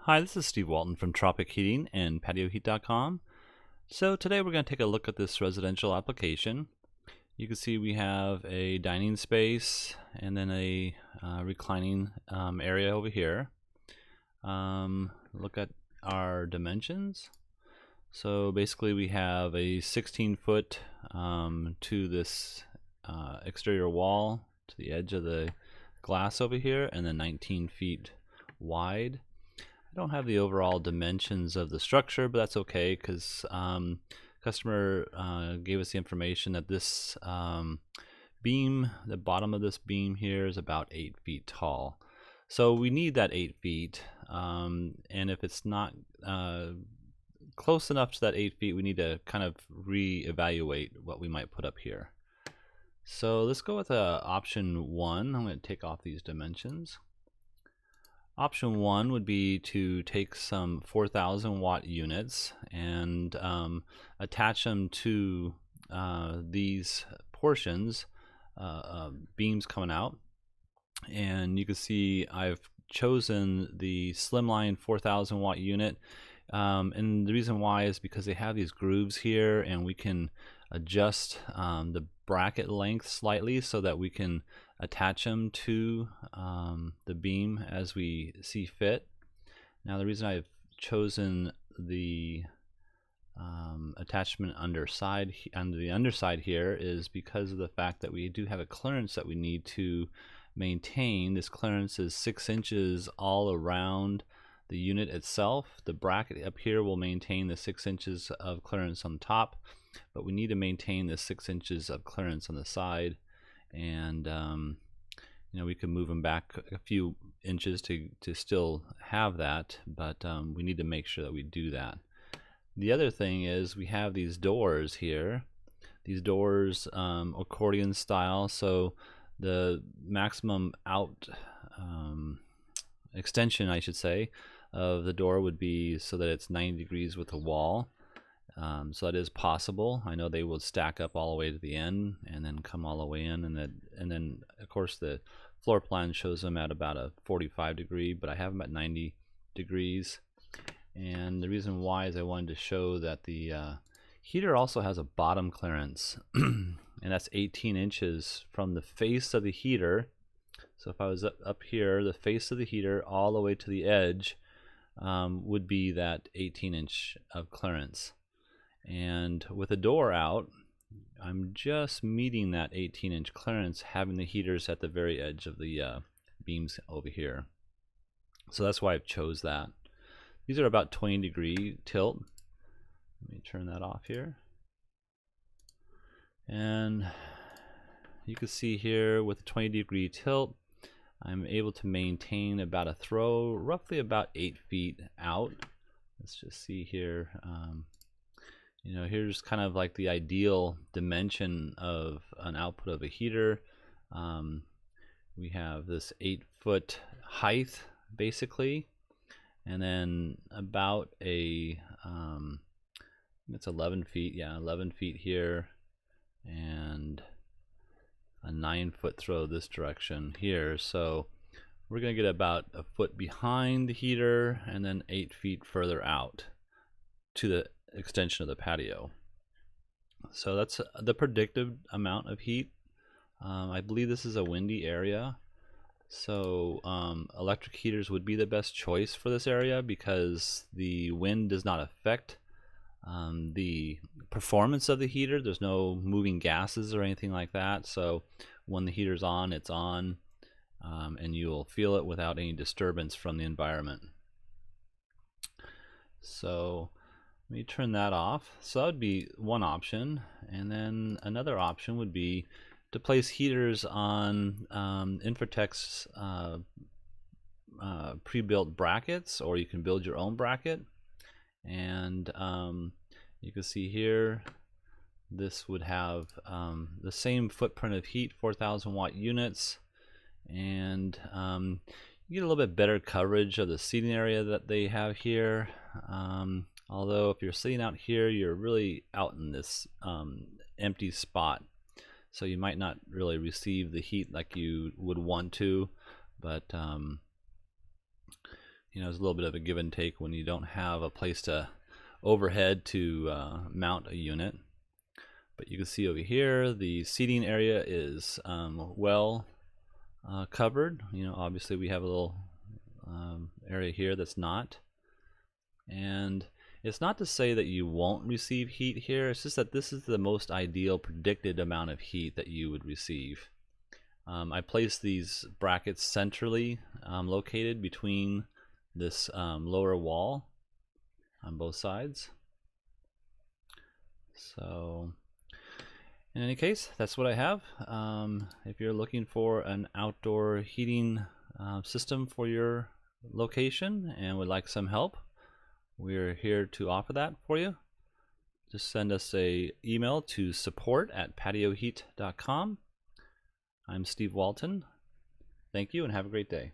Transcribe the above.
Hi, this is Steve Walton from Tropic Heating and PatioHeat.com. So today we're going to take a look at this residential application. You can see we have a dining space and then a reclining area over here. Look at our dimensions. So basically we have a 16-foot to this exterior wall to the edge of the glass over here, and then 19 feet wide. I don't have the overall dimensions of the structure, but that's okay because customer gave us the information that this beam, the bottom of this beam here, is about 8 feet tall. So we need that 8 feet, and if it's not close enough to that 8 feet, we need to kind of re-evaluate what we might put up here. So let's go with option 1. I'm going to take off these dimensions. Option 1 would be to take some 4,000 watt units and attach them to these portions, beams coming out. And you can see I've chosen the SlimLine 4,000 watt unit. And the reason why is because they have these grooves here, and we can adjust the bracket length slightly so that we can attach them to the beam as we see fit. Now the reason I've chosen the attachment under the underside here is because of the fact that we do have a clearance that we need to maintain. This clearance is 6 inches all around the unit itself. The bracket up here will maintain the 6 inches of clearance on top, but we need to maintain the 6 inches of clearance on the side. And you know, we can move them back a few inches to still have that, but we need to make sure that we do that. The other thing is we have these doors here. These doors, accordion style, so the maximum out extension, I should say, of the door would be so that it's 90 degrees with the wall. So that is possible. I know they will stack up all the way to the end and then come all the way in, and then of course the floor plan shows them at about a 45 degree, but I have them at 90 degrees. And the reason why is I wanted to show that the heater also has a bottom clearance, and that's 18 inches from the face of the heater. So if I was up here, the face of the heater all the way to the edge would be that 18-inch of clearance. And with the door out, I'm just meeting that 18-inch clearance, having the heaters at the very edge of the beams over here. So that's why I've chose that. These are about 20-degree tilt. Let me turn that off here. And you can see here with the 20-degree tilt, I'm able to maintain about a throw roughly about 8 feet out. Let's just see here. You know, here's kind of like the ideal dimension of an output of a heater. We have this 8-foot height basically, and then about a it's 11 feet, yeah, 11 feet here, and a 9-foot throw this direction here. So we're gonna get about a foot behind the heater and then 8 feet further out to the extension of the patio. So that's the predicted amount of heat. I believe this is a windy area, so electric heaters would be the best choice for this area because the wind does not affect the performance of the heater. There's no moving gases or anything like that, so when the heater's on, it's on, and you'll feel it without any disturbance from the environment. So let me turn that off. So that would be one option, and then another option would be to place heaters on Infratech's pre-built brackets, or you can build your own bracket. And you can see here, this would have the same footprint of heat, 4,000 watt units, and you get a little bit better coverage of the seating area that they have here. Although if you're sitting out here, you're really out in this empty spot, so you might not really receive the heat like you would want to. But there's a little bit of a give and take when you don't have a place to overhead to mount a unit. But you can see over here the seating area is well covered. Obviously we have a little area here that's not. And it's not to say that you won't receive heat here, it's just that this is the most ideal predicted amount of heat that you would receive. I placed these brackets centrally located between this lower wall on both sides. So in any case, that's what I have. If you're looking for an outdoor heating system for your location and would like some help, we're here to offer that for you. Just send us an email to support@patioheat.com. I'm Steve Walton. Thank you and have a great day.